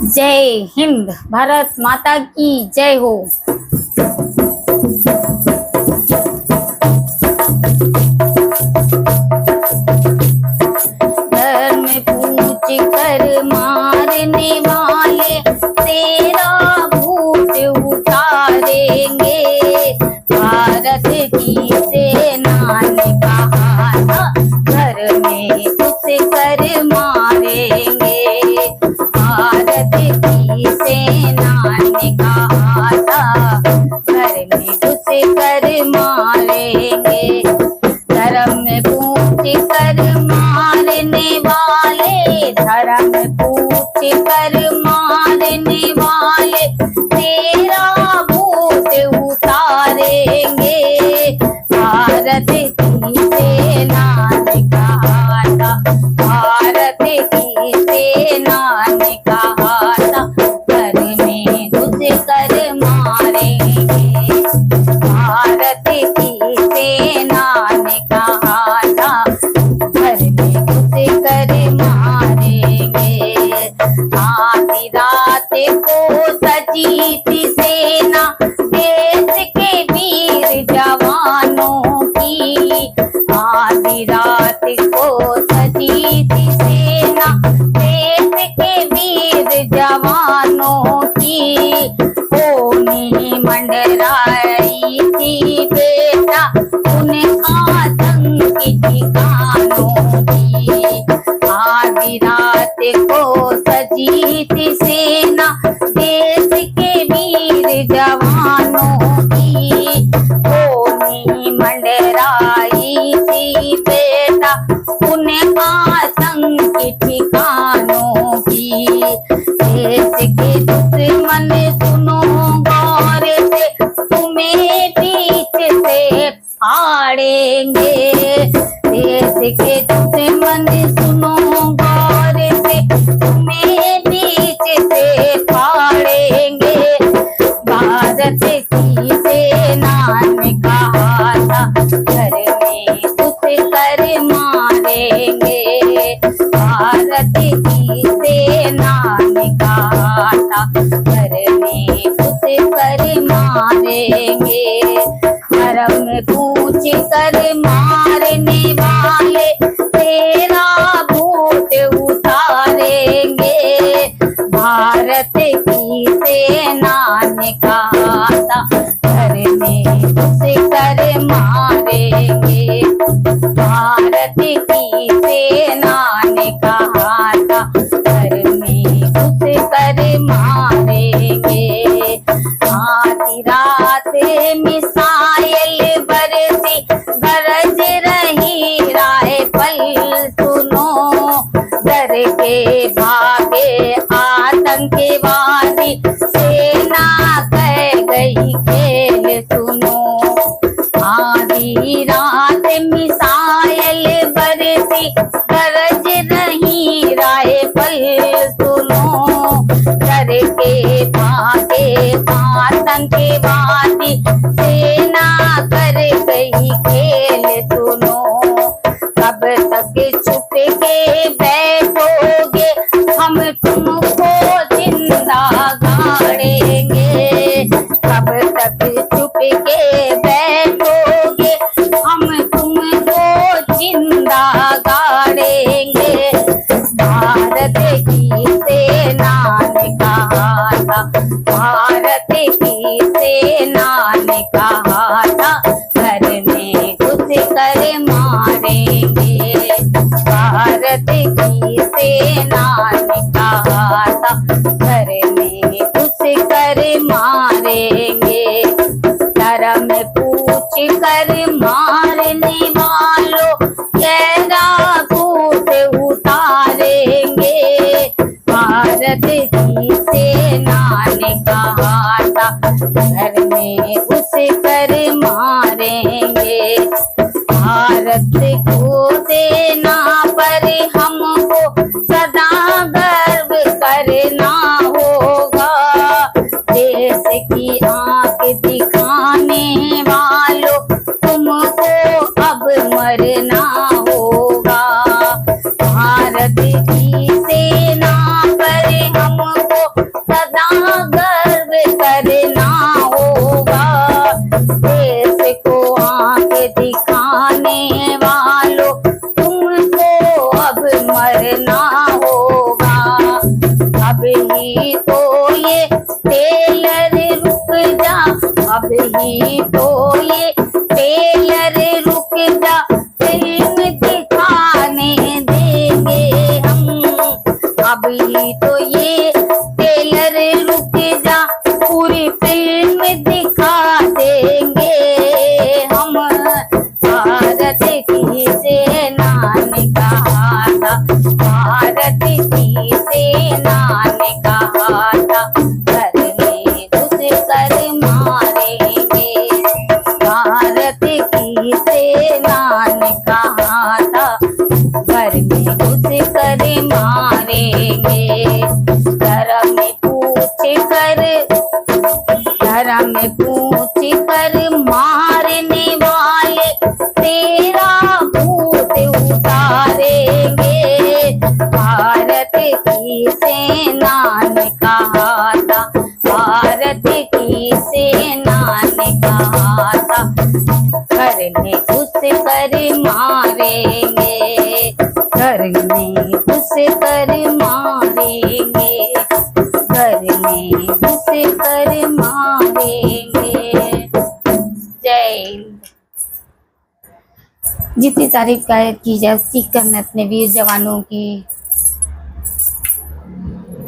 जय हिंद, भारत माता की जय हो। धर्म पूछ कर मारने वाले तेरा भूत उतारेंगे। भारत की सेना ने कहा था घर में घुस कर मारेंगे। भारत की सेना ने कहा था घर में घुस कर मारेंगे। धर्म पूछ कर मारने वाले, धर्म पूछ कर मारने वाले तेरा भूत उतारेंगे। भारत की सेना ने कहा था, भारत की सेना ने कहा था घर में घुस कर मारेंगे। भारत की सेना ने कहा था घर में घुस कर मारेंगे। आधी रात को सजी थी सेना देश के वीर जवानों की। आधी रात को सजी थी सेना देश के वीर जवानों की। होनी मंडराई थी बेटा उन्हें आतंकी ठिकानों की। आधी रात को सजी थी सेना देश के वीर जवानों की। होनी मंडराई थी बेटा उन्हें आतंकी ठिकानों की। देश के दुश्मन सुनो गौर से तुम्हें बीच से फाड़ेंगे। देश के दुश्मन सुनो गौर से तुम्हें बीच से फाड़ेंगे। भारत की सेना ने कहा था घर में घुस कर मारेंगे। भारत की सेना ने कहा था घर में घुस कर मारेंगे। धर्म पूछ कर मारने वाले तेरा भूत उतारेंगे। भारत की सेना ने कहा था घर में घुस कर मारेंगे। भारत की सेना ने कहा था घर में घुस कर मारेंगे। आधी रात मिसाइल बरसी गरज रही राइफल सुनो। डर के भागे आतंकवादी सेना कह गई खेल सुनो। आधी रात मिसाइल बरसी गरज रही राइफल सुनो। डर के भागे आतंकवादी सेना कर गई खेल सुनो। कब तक छुप के बैठोगे हम तुमको जिंदा गाड़ेंगे। कब तक छुप के बैठोगे हम तुमको जिंदा गाड़ेंगे। भारत की सेना ने कहा था, भारत की सेना ने कहा था घर में घुस कर मारेंगे। भारत की सेना ने कहा था घर में घुस कर मारेंगे। धर्म पूछ कर मारने वालों तेरा भूत उतारेंगे। भारत की सेना ने कहा था घर में घुस कर मारेंगे। भारत को सेना पर हमको सदा गर्व करना होगा। देश की आंख दिखाने वालों तुमको अब मरना होगा। भारत की सेना पर हमको अभी तो ये टेलर रुक जा, फिल्म दिखाने देंगे हम। अभी तो ये टेलर रुक जा, पूरी फिल्म दिखा देंगे हम। भारत की सेना ने कहा था, भारत की सेना ने कहा था, घर में घुस कर मारेंगे। भारत की सेना ने कहा था, घर में घुस कर मारेंगे। धर्म में पूछ कर मारने वाले तेरा भूत उतारेंगे। भारत की सेना ने कहा था, भारत की सेना ने कहा था, घर में घुस कर मारेंगे। घर में घुस कर मारेंगे, घर में घुस कर मारेंगे। जय हिंद। जितनी तारीफ की जाए उतनी कम है अपने वीर जवानों की।